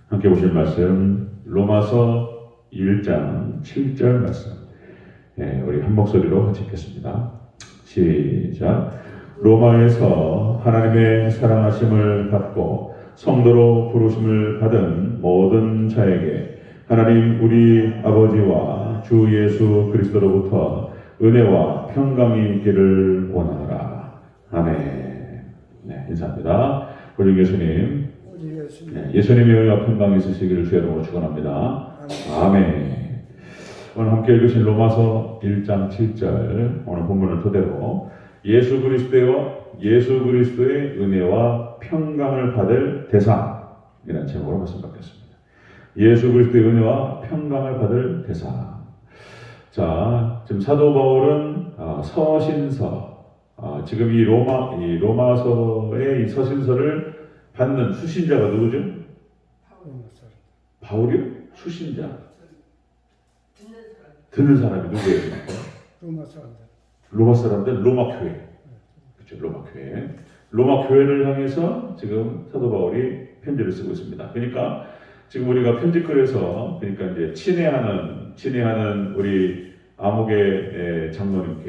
함께 보실 말씀 로마서 1장 7절 말씀. 우리 한 목소리로 같이 읽겠습니다. 시작. 로마에서 하나님의 사랑하심을 받고 성도로 부르심을 받은 모든 자에게 하나님 우리 아버지와 주 예수 그리스도로부터 은혜와 평강이 있기를 원하노라. 아멘. 네, 인사합니다. 우리 예수님. 네, 예수님의 은혜와 평강이 있으시기를 주의 이름으로 축원합니다. 아멘. 오늘 함께 읽으신 로마서 1장 7절 오늘 본문을 토대로 예수 그리스도의 은혜와 평강을 받을 대상이라는 제목으로 말씀 받겠습니다. 예수 그리스도의 은혜와 평강을 받을 대상. 자, 지금 사도 바울은 서신서, 지금 이 로마서의 이 서신서를 받는 수신자가 누구죠? 바울이요? 수신자. 듣는 사람이 누구예요? 로마 사람들, 로마 교회. 그렇죠, 로마 교회. 로마 교회를 향해서 지금 사도 바울이 편지를 쓰고 있습니다. 그러니까 지금 우리가 편지글에서 그러니까 이제 친애하는 우리 아목의 장로님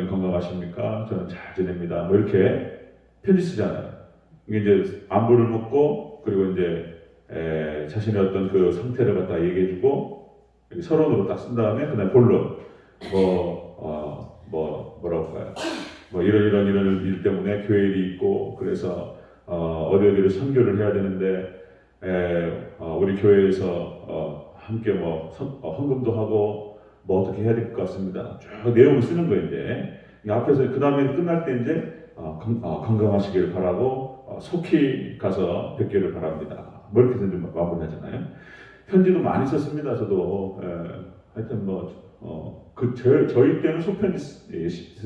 건강하십니까? 저는 잘 지냅니다. 뭐 이렇게 편지 쓰잖아요. 이게 이제 안부를 묻고 그리고 이제 자신의 어떤 그 상태를 갖다 얘기해주고 서론으로 딱 쓴 다음에 그다음 본론 뭐라고 할까요? 뭐 이런 일 때문에 교회 일이 있고 그래서 어디를 선교를 해야 되는데 우리 교회에서 함께 헌금도 하고 뭐 어떻게 해야 될 것 같습니다. 쭉 내용을 쓰는 거예요. 이제 앞에서 그 다음에 끝날 때 이제 건강하시길 바라고 속히 가서 뵙기를 바랍니다. 뭐 이렇게 해서 마무리하잖아요. 편지도 많이 썼습니다. 저도 하여튼 저희 때는 소편지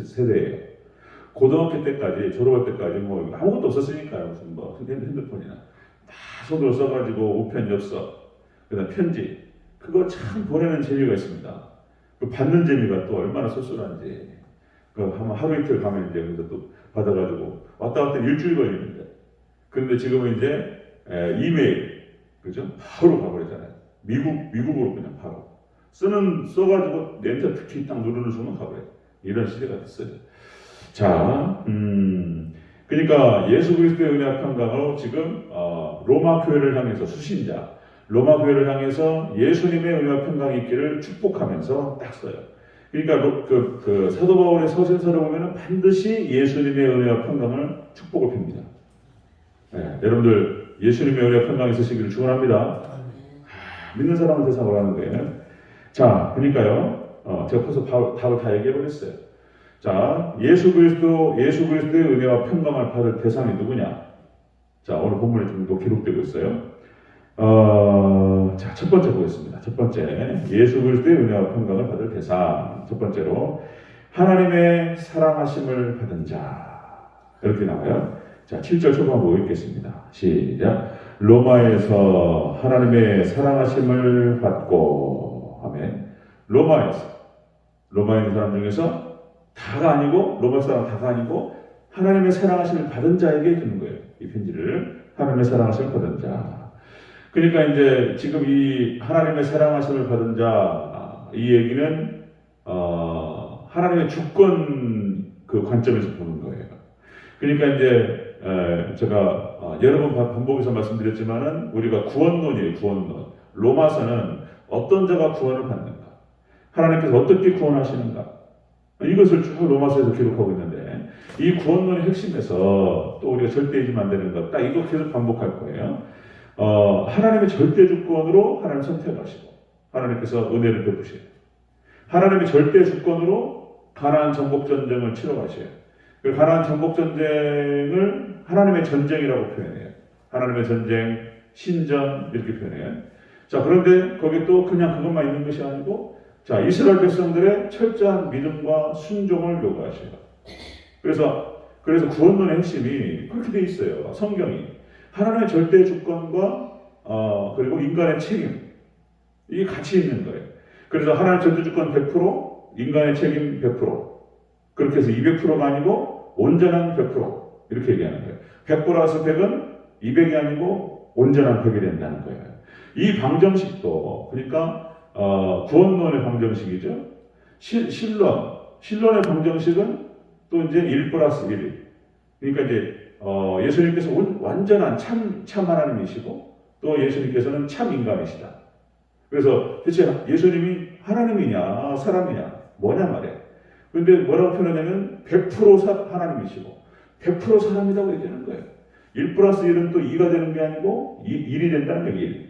세대예요. 고등학교 때까지 졸업할 때까지 뭐 아무것도 없었으니까요. 무슨 핸드폰이나 다 손으로 써가지고 우편 엽서, 그다음 편지 그거 참 보내는 재미가 있습니다. 그 받는 재미가 또 얼마나 쏠쏠한지. 그 하루 이틀 가면 이제 여기서 또 받아가지고 왔다 갔다 일주일 걸리는데. 그런데 지금은 이제 이메일, 그죠? 바로 가버리잖아요. 미국으로 그냥 바로 써가지고 엔터 특히 딱 누르는 순간 가버려요. 이런 시대가 됐어요. 자, 그러니까 예수 그리스도의 은혜와 평강으로 지금 로마 교회를 향해서 수신자, 로마 교회를 향해서 예수님의 은혜와 평강이 있기를 축복하면서 딱 써요. 그러니까 그 사도 바울의 서신서를 보면은 반드시 예수님의 은혜와 평강을 축복을 핍니다. 네, 여러분들 예수님의 은혜와 평강이 있으시기를 축원합니다. 믿는 사람한테 사고라는 거예요. 자, 그러니까요. 제가 벌써 답을 다 얘기해버렸어요. 자, 예수 그리스도의 은혜와 평강을 받을 대상이 누구냐? 자, 오늘 본문에 좀 더 기록되고 있어요. 자, 첫 번째 보겠습니다. 첫 번째, 예수 그리스도의 은혜와 평강을 받을 대상. 첫 번째로 하나님의 사랑하심을 받은 자. 이렇게 나와요. 자, 7절 초반 보고 읽겠습니다. 시작. 로마에서 하나님의 사랑하심을 받고, 아멘. 로마에 있는 사람 중에서 다가 아니고, 로마 사람 다가 아니고, 하나님의 사랑하심을 받은 자에게 주는 거예요. 이 편지를. 하나님의 사랑하심을 받은 자. 그러니까 이제 지금 이 하나님의 사랑하심을 받은 자, 이 얘기는, 하나님의 주권 그 관점에서 보는 거예요. 그러니까 이제, 제가 여러 번 반복해서 말씀드렸지만은 우리가 구원론이에요. 구원론. 로마서는 어떤 자가 구원을 받는가, 하나님께서 어떻게 구원하시는가, 이것을 쭉 로마서에서 기록하고 있는데 이 구원론의 핵심에서 또 우리가 절대 잊으면 안 되는 것, 딱 이거 계속 반복할 거예요. 하나님의 절대 주권으로 하나님 선택하시고 하나님께서 은혜를 베푸셔요. 하나님의 절대 주권으로 가나안 정복 전쟁을 치러 가셔요. 그 가나안 정복 전쟁을 하나님의 전쟁이라고 표현해요. 하나님의 전쟁, 신전 이렇게 표현해요. 자, 그런데 거기 또 그냥 그것만 있는 것이 아니고, 자, 이스라엘 백성들의 철저한 믿음과 순종을 요구하셔요. 그래서 구원론의 핵심이 그렇게 돼 있어요. 성경이 하나님의 절대 주권과 그리고 인간의 책임, 이게 같이 있는 거예요. 그래서 하나님의 절대 주권 100%, 인간의 책임 100%. 그렇게 해서 200%가 아니고 온전한 100% 이렇게 얘기하는 거예요. 100%라서 100은 200이 아니고 온전한 벽이 된다는 거예요. 이 방정식도 그러니까 구원론의 방정식이죠. 신론의 방정식은 또 이제 1 플러스 1. 그러니까 이제 예수님께서 완전한 참 하나님이시고 또 예수님께서는 참 인간이시다. 그래서 대체 예수님이 하나님이냐 사람이냐 뭐냐 말이에요. 그런데 뭐라고 표현하냐면 100% 하나님이시고 100% 사람이라고 얘기하는 거예요. 1 플러스 1은 또 2가 되는 게 아니고 1이 된다는 거예요. 1.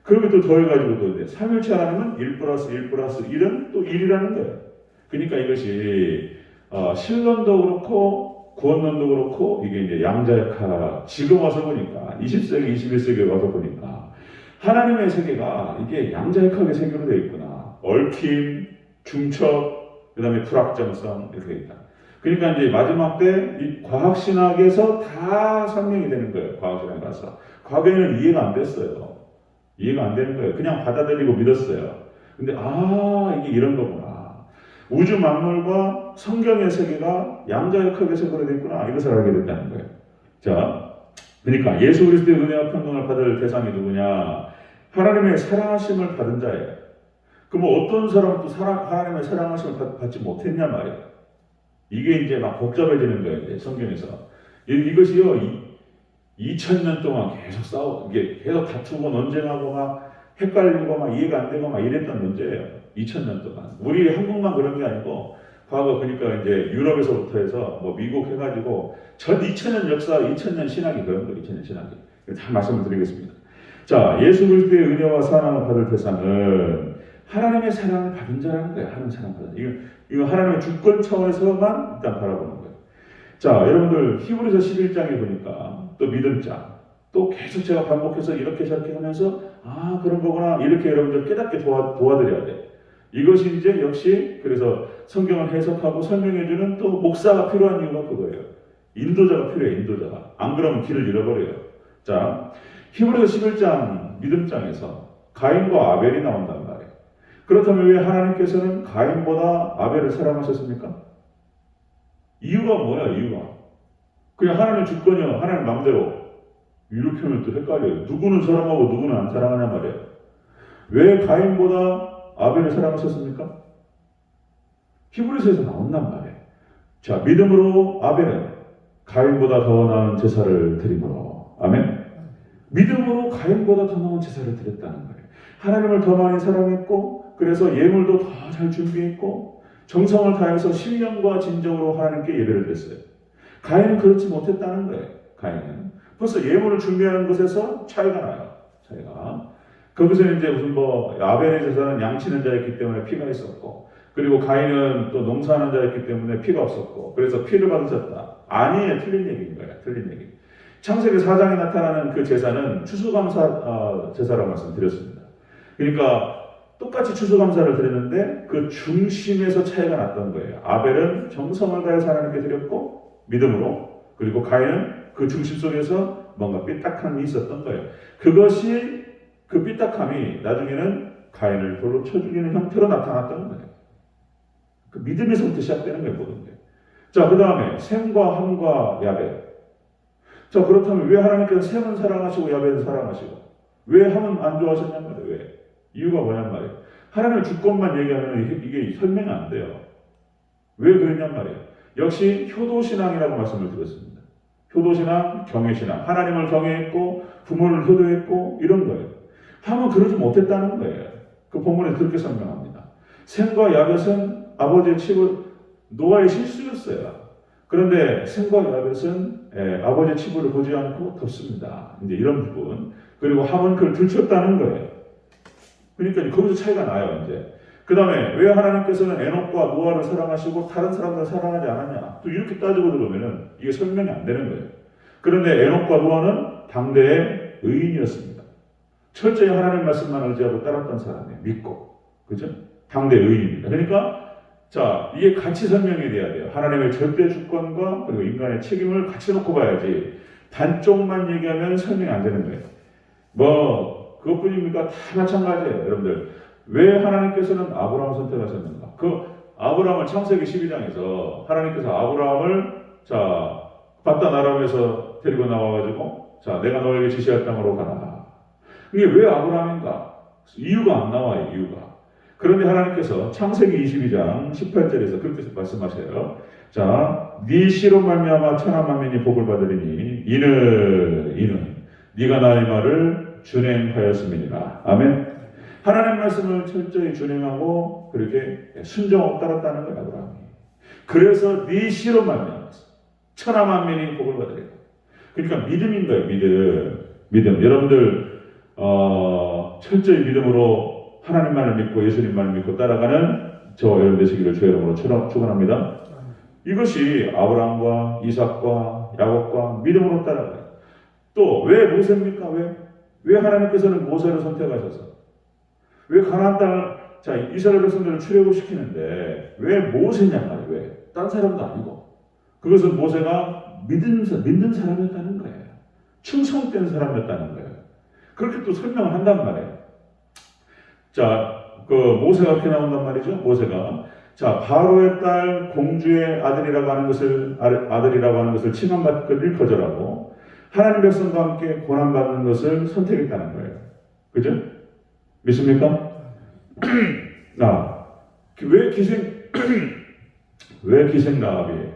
그러면 또 더해가지고 또 이제 삼일체 하나님은 1 플러스 1 플러스 1은 또 1이라는 거예요. 그러니까 이것이 신론도 그렇고 구원론도 그렇고 이게 이제 양자역학 지금 와서 보니까 20세기 21세기에 와서 보니까 하나님의 세계가 이게 양자역학의 세계로 되어 있구나. 얽힘, 중첩, 그 다음에 불확정성 이렇게 되어 있다. 그러니까 이제 마지막 때 이 과학신학에서 다 설명이 되는 거예요. 과학신학에 가서. 과거에는 이해가 안 됐어요. 이해가 안 되는 거예요. 그냥 받아들이고 믿었어요. 근데 이게 이런 거구나. 우주 만물과 성경의 세계가 양자역학의 세계로 되어 있구나. 이것을 알게 됐다는 거예요. 자, 그러니까 예수 그리스도의 은혜와 평강을 받을 대상이 누구냐? 하나님의 사랑하심을 받은 자예요. 그럼 어떤 사람은 또 하나님의 사랑하심을 받지 못했냐 말이에요. 이게 이제 막 복잡해지는 거예요. 이제 성경에서. 이것이요, 2000년 동안 계속 이게 계속 다투고 논쟁하고 막 헷갈리고 막 이해가 안 되고 막 이랬던 문제예요. 2000년 동안. 우리 한국만 그런 게 아니고, 과거 그러니까 이제 유럽에서부터 해서 뭐 미국 해가지고 전 2000년 역사, 2000년 신학이 그런 거예요. 2000년 신학이. 다 말씀을 드리겠습니다. 자, 예수 그리스도의 은혜와 사랑을 받을 대상은 하나님의 사랑을 받은 자라는 거예요. 하나님의 사랑을 받은. 이거 하나님의 주권 차원에서만 일단 바라보는 거예요. 자, 여러분들 히브리서 11장에 보니까 또 믿음장 또 계속 제가 반복해서 이렇게 저렇게 하면서 그런 거구나 이렇게 여러분들 깨닫게 도와드려야 돼. 이것이 이제 역시 그래서 성경을 해석하고 설명해주는 또 목사가 필요한 이유가 그거예요. 인도자가 필요해요. 인도자가. 안 그러면 길을 잃어버려요. 자, 히브리서 11장 믿음장에서 가인과 아벨이 나온단 말이에요. 그렇다면 왜 하나님께서는 가인보다 아벨을 사랑하셨습니까? 이유가 뭐야, 이유가? 그냥 하나님의 주권이요, 하나님 마음대로. 이렇게 하면 또 헷갈려요. 누구는 사랑하고 누구는 안 사랑하냐 말이에요. 왜 가인보다 아벨을 사랑하셨습니까? 히브리서에서 나온단 말이에요. 자, 믿음으로 아벨은 가인보다 더 나은 제사를 드림으로. 아멘? 믿음으로 가인보다 더 나은 제사를 드렸다는 거예요. 하나님을 더 많이 사랑했고, 그래서 예물도 더 잘 준비했고, 정성을 다해서 신령과 진정으로 하나님께 예배를 드렸어요. 가인은 그렇지 못했다는 거예요. 가인은. 벌써 예물을 준비하는 것에서 차이가 나요. 차이가. 거기서 이제 무슨 아벨의 제사는 양치는 자였기 때문에 피가 있었고, 그리고 가인은 또 농사하는 자였기 때문에 피가 없었고, 그래서 피를 받으셨다. 아니에요. 틀린 얘기인 거예요. 틀린 얘기. 창세기 4장에 나타나는 그 제사는 추수감사 제사라고 말씀드렸습니다. 그러니까 똑같이 추수감사를 드렸는데 그 중심에서 차이가 났던 거예요. 아벨은 정성을 다해서 하나님께 드렸고 믿음으로, 그리고 가인은 그 중심 속에서 뭔가 삐딱함이 있었던 거예요. 그것이 그 삐딱함이 나중에는 가인을 돌로 쳐 죽이는 형태로 나타났던 거예요. 그 믿음에서부터 시작되는 거예요, 모든 게. 자, 그 다음에 셈과 함과 야벳. 자, 그렇다면 왜 하나님께서 셈은 사랑하시고 야벳은 사랑하시고 왜 함은 안 좋아하셨냔 말이에요. 왜? 이유가 뭐냔 말이에요. 하나님의 주권만 얘기하면 이게 설명이 안 돼요. 왜 그랬냔 말이에요. 역시 효도신앙이라고 말씀을 드렸습니다. 효도신앙, 경외신앙. 하나님을 경외했고 부모를 효도했고 이런 거예요. 함은 그러지 못했다는 거예요. 그 본문에 그렇게 설명합니다. 셈과 야벳은 아버지의 칩을 노아의 실수였어요. 그런데 셈과 야벳은 아버지의 치부를 보지 않고 덮습니다. 이제 이런 부분. 그리고 함은 그걸 들켰다는 거예요. 그러니까 거기서 차이가 나요, 이제. 그 다음에 왜 하나님께서는 에녹과 노아를 사랑하시고 다른 사람들을 사랑하지 않았냐? 또 이렇게 따지고 들어오면은 이게 설명이 안 되는 거예요. 그런데 에녹과 노아는 당대의 의인이었습니다. 철저히 하나님 말씀만 의지하고 따랐던 사람이에요. 믿고. 그죠? 당대의 의인입니다. 그러니까 자, 이게 같이 설명이 돼야 돼요. 하나님의 절대 주권과 그리고 인간의 책임을 같이 놓고 봐야지 반쪽만 얘기하면 설명이 안 되는 거예요. 그것뿐입니까? 다 마찬가지예요. 여러분들. 왜 하나님께서는 아브라함을 선택하셨는가? 그 아브라함을 창세기 12장에서 하나님께서 아브라함을 바단 아람에서 데리고 나와가지고 자, 내가 너에게 지시할 땅으로 가라. 이게 왜 아브라함인가? 이유가 안 나와요, 이유가. 그런데 하나님께서 창세기 22장 18절에서 그렇게 말씀하세요. 자, 네 씨로 말미암아 천하 만민이 복을 받으리니 이는 네가 나의 말을 준행하였음이니라. 아멘. 하나님 말씀을 철저히 준행하고 그렇게 순종하고 따랐다는 거예요, 아브라함이. 그래서 네 씨로 말미암아서 천하 만민이 복을 받으리라. 그러니까 믿음인 거예요, 믿음. 여러분들 철저히 믿음으로 하나님만을 믿고 예수님만을 믿고 따라가는 저와 여러분 되시기를 주의 이름으로 축원합니다. 이것이 아브라함과 이삭과 야곱과 믿음으로 따라가요. 또 왜 모세입니까? 왜 하나님께서는 모세를 선택하셔서 왜 가나안 땅을 자 이스라엘 백성들을 출애굽시키는데 왜 모세냐 말이에요. 왜? 딴 사람도 아니고 그것은 모세가 믿는 사람이었다는 거예요. 충성된 사람이었다는 거예요. 그렇게 또 설명을 한단 말이에요. 자, 그 모세가 어떻게 나온단 말이죠? 모세가 자 바로의 딸 공주의 아들이라고 하는 것을 칭함받기를 거절하고 하나님 백성과 함께 고난받는 것을 선택했다는 거예요. 그죠? 믿습니까? 왜 기생 라합이에요?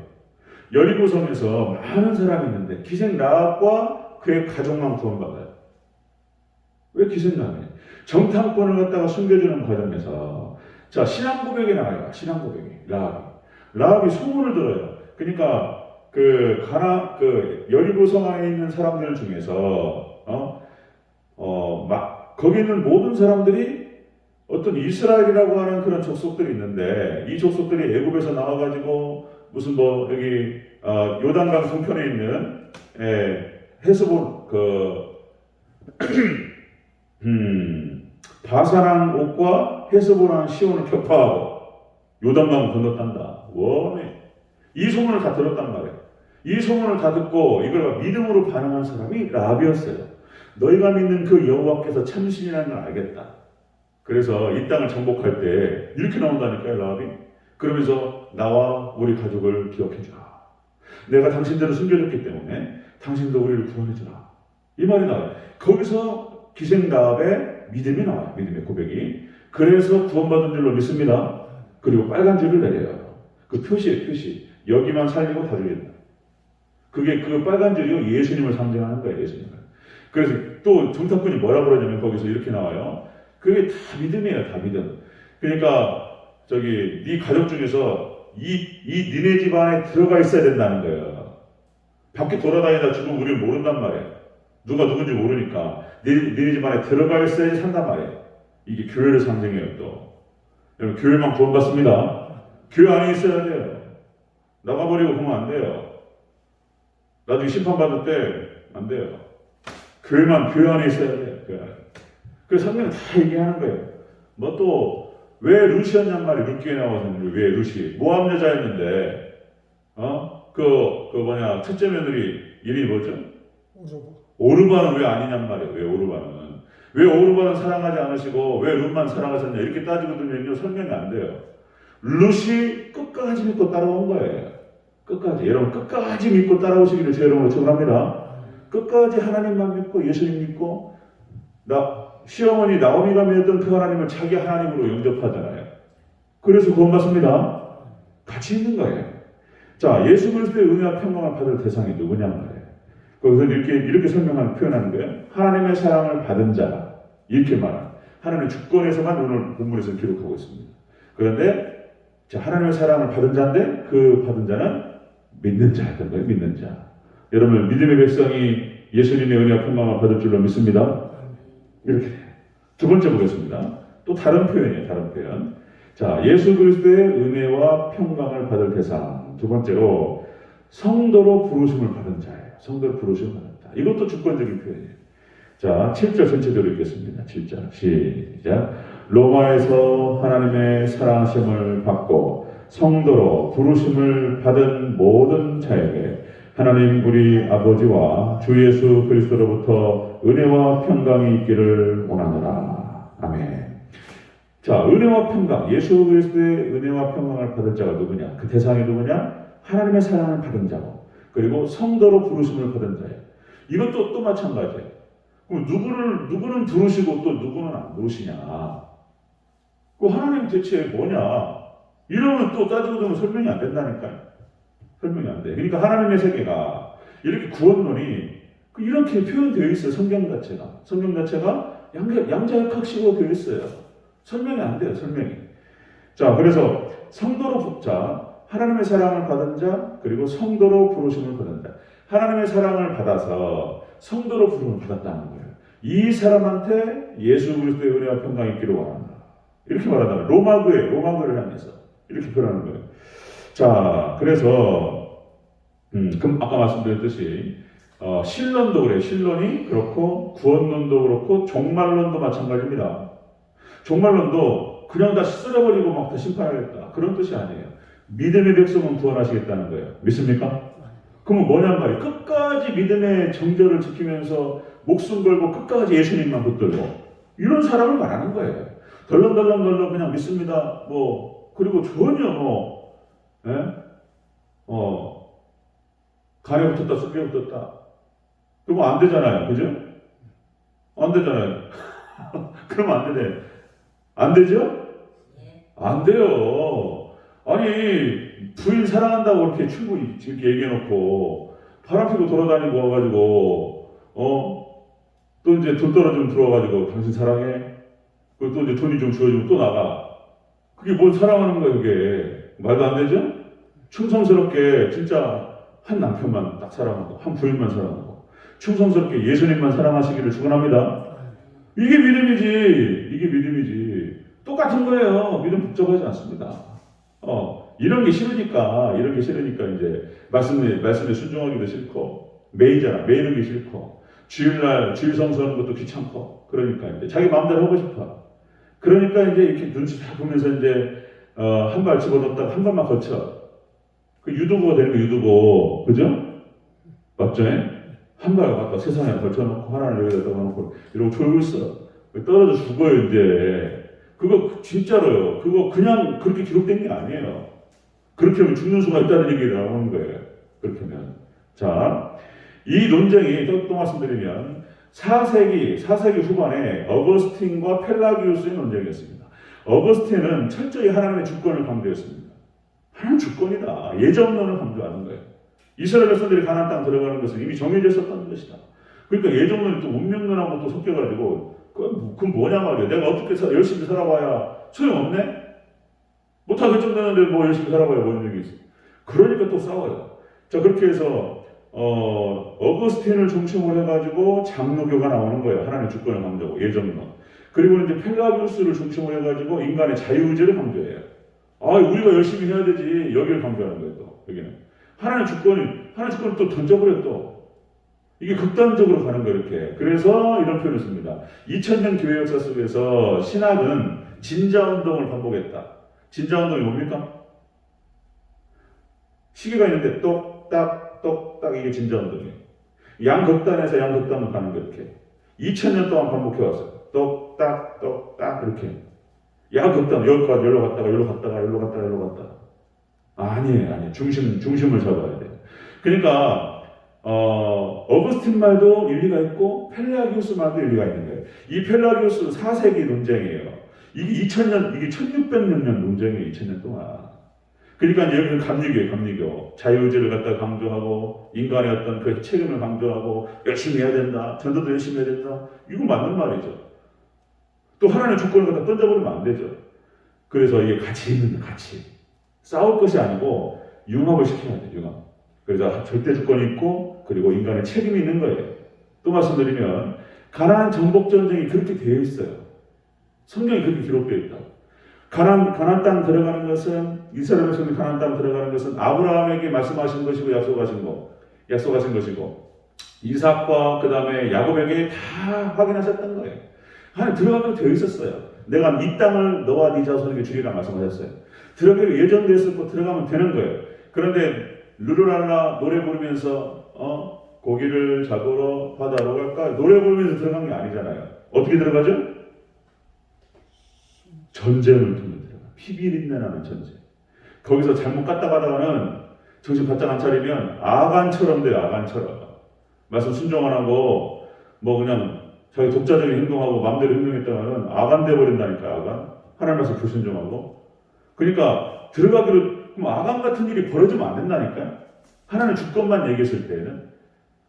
여리고성에서 많은 사람이 있는데 기생 라합과 그의 가족만 구원받아요. 왜 기생 라합이에요? 정탐꾼을 갖다가 숨겨주는 과정에서 자 신앙 고백이 나와요. 신앙 고백이 라합이 소문을 들어요. 그러니까 그 여리고성 안에 있는 사람들 중에서 거기 있는 모든 사람들이 어떤 이스라엘이라고 하는 그런 족속들이 있는데 이 족속들이 애굽에서 나와가지고 무슨 뭐 여기 요단강 동편에 있는 헤스본 바사랑 옥과 헤스본한 시온을 격파하고 요단강을 건넜단다. 원해. 이 소문을 다 들었단 말이에요. 이 소문을 다 듣고 이걸 믿음으로 반응한 사람이 라합이었어요. 너희가 믿는 그 여호와께서 참신이라는 걸 알겠다. 그래서 이 땅을 정복할 때 이렇게 나온다니까요, 라합이. 그러면서 나와 우리 가족을 기억해주라. 내가 당신들을 숨겨줬기 때문에 당신도 우리를 구원해주라. 이 말이 나와요. 거기서 기생 라합의 믿음이 나와요. 믿음의 고백이. 그래서 구원받은 줄로 믿습니다. 그리고 빨간 줄을 내려요. 그 표시예요, 표시. 여기만 살리고 다 죽인다. 그게 그 빨간 줄이요 예수님을 상징하는 거예요, 예수님을. 그래서 또 정탐꾼이 뭐라고 그러냐면 거기서 이렇게 나와요. 그게 다 믿음이에요, 다 믿음. 그러니까 네 가족 중에서 니네 집 안에 들어가 있어야 된다는 거예요. 밖에 돌아다니다 죽으면 우리를 모른단 말이에요. 누가 누군지 모르니까 니네 집 안에 들어가 있어야지 산단 말이에요. 이게 교회를 상징해요. 또 여러분 교회만 구원받습니다. 교회 안에 있어야 돼요. 나가버리고 보면 안 돼요. 나중에 심판받을 때 안 돼요. 교회 안에 있어야 돼요. 교회 안에. 그래서 성경은 다 얘기하는 거예요. 뭐 또 왜 루시였냔 말이에요. 룻기에 나와서 왜 루시? 모함 여자였는데 첫째 며느리 이름이 뭐죠? 오르반은 왜 아니냔 말이에요. 왜 오르반은 사랑하지 않으시고 왜 룻만 사랑하셨냐 이렇게 따지고 들면요 설명이 안 돼요. 룻이 끝까지 믿고 따라온 거예요. 끝까지. 여러분 끝까지 믿고 따라오시기를 제 이름으로 축원합니다. 끝까지 하나님만 믿고 예수님 믿고 시어머니 나오미가 믿었던 그 하나님을 자기 하나님으로 영접하잖아요. 그래서 구원받습니다. 같이 있는 거예요. 자, 예수 그리스도의 은혜와 평강을 받을 대상이 누구냐 말이에요. 거기서 이렇게 표현하는 거예요. 하나님의 사랑을 받은 자 이렇게 말합니다. 하나님의 주권에서만 오늘 본문에서 기록하고 있습니다. 그런데 자, 하나님의 사랑을 받은 자인데 그 받은 자는 믿는 자였던 거예요. 믿는 자. 여러분 믿음의 백성이 예수님의 은혜와 평강을 받을 줄로 믿습니다. 이렇게 돼요. 두 번째 보겠습니다. 또 다른 표현이에요. 다른 표현. 자, 예수 그리스도의 은혜와 평강을 받을 대상. 두 번째로 성도로 부르심을 받은 자예요. 성도로 부르심을 받았다. 이것도 주권적인 표현이에요. 자, 7절 전체적으로 읽겠습니다. 7절 시작. 로마에서 하나님의 사랑하심을 받고 성도로 부르심을 받은 모든 자에게 하나님 우리 아버지와 주 예수 그리스도로부터 은혜와 평강이 있기를 원하노라. 아멘. 자, 은혜와 평강, 예수 그리스도의 은혜와 평강을 받을 자가 누구냐? 그 대상이 누구냐? 하나님의 사랑을 받은 자고, 그리고 성도로 부르심을 받은 자예요. 이것도 또 마찬가지예요. 그럼 누구는 부르시고 또 누구는 안 부르시냐? 그 하나님 대체 뭐냐? 이러면 또 따지고 보면 설명이 안 된다니까요. 설명이 안 돼. 그러니까 하나님의 세계가 이렇게 구원론이 이렇게 표현되어 있어요. 성경 자체가 양자역학식으로 되어 있어요. 설명이 안 돼요. 설명이. 자, 그래서 성도로 하나님의 사랑을 받은 자, 그리고 성도로 부르심을 받은 자. 하나님의 사랑을 받아서 성도로 부르심을 받았다는 거예요. 이 사람한테 예수 그리스도의 은혜와 평강이 있기를 원한다. 이렇게 말한다면 로마교를 향해서 이렇게 표현하는 거예요. 자, 그래서 그럼 아까 말씀드렸듯이 신론도 그래요. 신론이 그렇고 구원론도 그렇고 종말론도 마찬가지입니다. 종말론도 그냥 다 쓸어버리고 막 다 심판하겠다. 그런 뜻이 아니에요. 믿음의 백성은 구원하시겠다는 거예요. 믿습니까? 그러면 뭐냔 말이에요. 끝까지 믿음의 정절을 지키면서 목숨 걸고 끝까지 예수님만 붙들고 이런 사람을 말하는 거예요. 덜렁덜렁 그냥 믿습니다. 그리고 전혀 간에 붙었다, 습기에 붙었다. 그거 안 되잖아요. 그죠? 안 되잖아요. 그러면 안 되네. 안 되죠? 안 돼요. 아니, 부인 사랑한다고 그렇게 충분히 이렇게 얘기해놓고, 바람 피고 돌아다니고 와가지고, 또 이제 돈 떨어지면 들어와가지고, 당신 사랑해? 또 이제 돈이 좀 주어지면 또 나가. 그게 뭘 사랑하는 거야, 그게. 말도 안 되죠? 충성스럽게 진짜 한 남편만 딱 사랑하고, 한 부인만 사랑하고, 충성스럽게 예수님만 사랑하시기를 축원합니다. 이게 믿음이지. 똑같은 거예요. 믿음 복잡하지 않습니다. 이런 게 싫으니까 이제 말씀에 순종하기도 싫고, 매이는 게 싫고, 주일 성수하는 것도 귀찮고, 그러니까 이제 자기 마음대로 하고 싶어. 그러니까 이제 이렇게 눈치 다 보면서 이제, 한 발 집어넣다가 한 발만 거쳐. 그 유도구가 되는 거 유도구. 그죠? 맞죠? 한 발 갖다 세상에 걸쳐놓고, 하나를 여기다 넣어놓고, 이러고 졸고 있어. 떨어져 죽어요, 이제. 그거 진짜로요. 그거 그냥 그렇게 기록된 게 아니에요. 그렇게 하면 죽는 수가 있다는 얘기가 나오는 거예요. 그렇게 하면. 자, 이 논쟁이 또 말씀드리면 4세기 후반에 어거스틴과 펠라기우스의 논쟁이었습니다. 어거스틴은 철저히 하나님의 주권을 강조했습니다. 하나님 주권이다. 예정론을 강조하는 거예요. 이스라엘 백성들이 가나안 땅 들어가는 것은 이미 정해져 있었던 것이다. 그러니까 예정론이 또 운명론하고 또 섞여가지고 그건 뭐냐 말이야. 내가 어떻게 열심히 살아봐야 소용없네? 못하게 결정되는데 뭐 열심히 살아봐야 뭔 적이 있어. 그러니까 또 싸워요. 자, 그렇게 해서 어거스틴을 중심으로 해가지고 장로교가 나오는 거예요. 하나님의 주권을 강조하고 예정론. 그리고 이제 펠라기우스를 중심으로 해가지고 인간의 자유의지를 강조해요. 우리가 열심히 해야 되지. 여기를 강조하는 거예요. 또 여기는 하나님의 주권을 또 던져버려 또. 이게 극단적으로 가는 거예요, 이렇게. 그래서 이런 표현을 씁니다. 2000년 교회 역사 속에서 신학은 진자운동을 반복했다. 진자운동이 뭡니까? 시계가 있는데 똑딱 이게 진자운동이에요. 양극단에서 양극단으로 가는 거예요, 이렇게. 2000년 동안 반복해왔어요. 똑딱 이렇게. 양극단, 여기로 갔다가. 아니에요. 중심을 잡아야 돼요. 그러니까 어거스틴 말도 일리가 있고 펠라기우스 말도 일리가 있는 거예요. 이 펠라기우스는 4세기 논쟁이에요. 이게 1600년 논쟁이에요. 2000년 동안. 그러니까 이제 여기는 감리교. 자유의지를 갖다 강조하고 인간의 어떤 그 책임을 강조하고 열심히 해야 된다. 전도도 열심히 해야 된다. 이거 맞는 말이죠. 또 하나님의 주권을 갖다 던져버리면 안 되죠. 그래서 이게 같이 싸울 것이 아니고 융합을 시켜야 돼요. 융합. 그래서 절대 주권이 있고 그리고 인간의 책임이 있는 거예요. 또 말씀드리면 가나안 정복 전쟁이 그렇게 되어 있어요. 성경이 그렇게 기록되어 있다. 가나안 땅 들어가는 것은 이스라엘 백성이 가나안 땅 들어가는 것은 아브라함에게 말씀하신 것이고 약속하신 것이고 이삭과 그 다음에 야곱에게 다 확인하셨던 거예요. 하나님 들어가면 되어 있었어요. 내가 이 땅을 너와 네 자손에게 주리라 말씀하셨어요. 들어가기로 예정되었고 들어가면 되는 거예요. 그런데 루루랄라 노래 부르면서 고기를 잡으러 바다로 갈까? 노래 부르면서 들어간 게 아니잖아요. 어떻게 들어가죠? 전쟁을 통해 들어가. 피비린내 나는 전쟁. 거기서 잘못 갔다 가다가는 정신 바짝 안 차리면 아간처럼 돼요. 아간처럼. 말씀 순종 안 하고 뭐 그냥 자기 독자적인 행동하고 마음대로 행동했다가는 아간 돼버린다니까. 아간. 하나님 말씀 불순종하고. 그러니까 들어가기로 그럼 아간 같은 일이 벌어지면 안 된다니까. 하나님 주권만 얘기했을 때는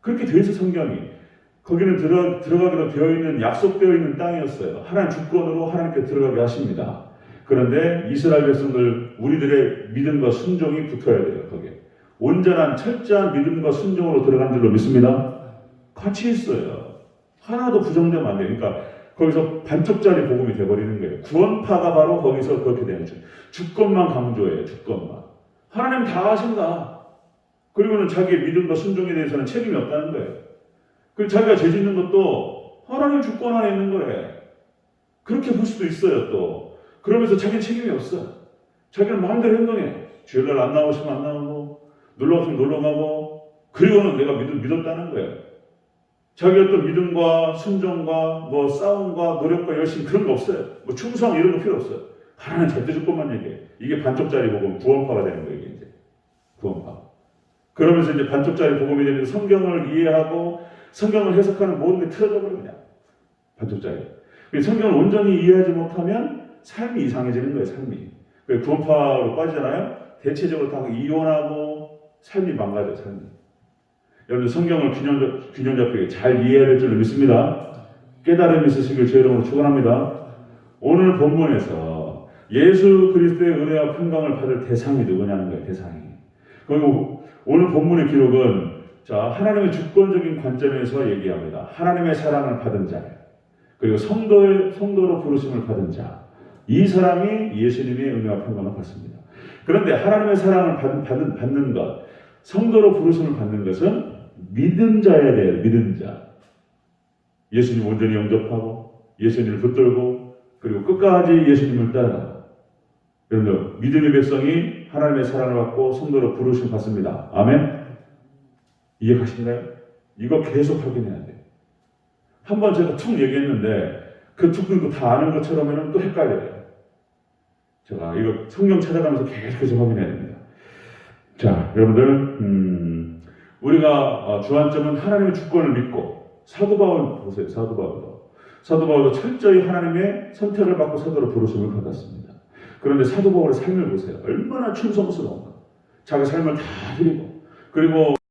그렇게 돼 있어 성경이. 거기는 들어가기로 되어 있는 약속되어 있는 땅이었어요. 하나님 주권으로 하나님께 들어가게 하십니다. 그런데 이스라엘 백성들 우리들의 믿음과 순종이 붙어야 돼요. 거기에 온전한 철저한 믿음과 순종으로 들어간 줄로 믿습니다. 같이 있어요. 하나도 부정되면 안 돼요. 그러니까 거기서 반쪽짜리 복음이 돼버리는 거예요. 구원파가 바로 거기서 그렇게 되는 거죠. 주권만 강조해요. 주권만. 하나님 다 하신다. 그리고는 자기의 믿음과 순종에 대해서는 책임이 없다는 거예요. 그리고 자기가 죄 짓는 것도 하나님 주권 안에 있는 거래. 그렇게 볼 수도 있어요. 또 그러면서 자기는 책임이 없어. 자기는 마음대로 행동해. 주일날 안 나오시면 안 나오고 놀러 가시면 놀러 가고 그리고는 내가 믿었다는 거예요. 자기 어떤 믿음과 순종과 뭐 싸움과 노력과 열심 그런 거 없어요. 뭐 충성 이런 거 필요 없어요. 하나는 절대 주권만 얘기해. 이게 반쪽짜리 복음 구원파가 되는 거예요. 이제 구원파. 그러면서 이제 반쪽짜리 복음이 되면서 성경을 이해하고 성경을 해석하는 모든 게 틀어져 버려 그냥 반쪽짜리. 성경을 온전히 이해하지 못하면 삶이 이상해지는 거예요. 삶이. 구원파로 빠지잖아요. 대체적으로 다 이혼하고 삶이 망가져. 삶이. 여러분 성경을 균형 잡히게 잘 이해해야 될 줄로 믿습니다. 깨달음이 있으시길 주의 이름으로 축원합니다. 오늘 본문에서 예수 그리스도의 은혜와 평강을 받을 대상이 누구냐는 거예요. 대상이. 그리고 오늘 본문의 기록은 자 하나님의 주권적인 관점에서 얘기합니다. 하나님의 사랑을 받은 자 그리고 성도로 부르심을 받은 자 이 사람이 예수님의 은혜와 평강을 받습니다. 그런데 하나님의 사랑을 받는 것 성도로 부르심을 받는 것은 믿은 자에 대해 믿은 자. 예수님 온전히 영접하고 예수님을 붙들고 그리고 끝까지 예수님을 따라가고 여러분 믿음의 백성이 하나님의 사랑을 받고 성도로 부르심을 받습니다. 아멘. 이해가시나요? 이거 계속 확인해야 돼요. 한번 제가 툭 얘기했는데 그 툭도 다 아는 것처럼 하면 또 헷갈려요. 제가 이거 성경 찾아가면서 계속 확인해야 됩니다. 자, 여러분들, 우리가 주안점은 하나님의 주권을 믿고 사도 바울 보세요. 사도 바울도 철저히 하나님의 선택을 받고 사도로 부르심을 받았습니다. 그런데 사도 바울의 삶을 보세요. 얼마나 충성스러운가. 자기 삶을 다 드리고 그리고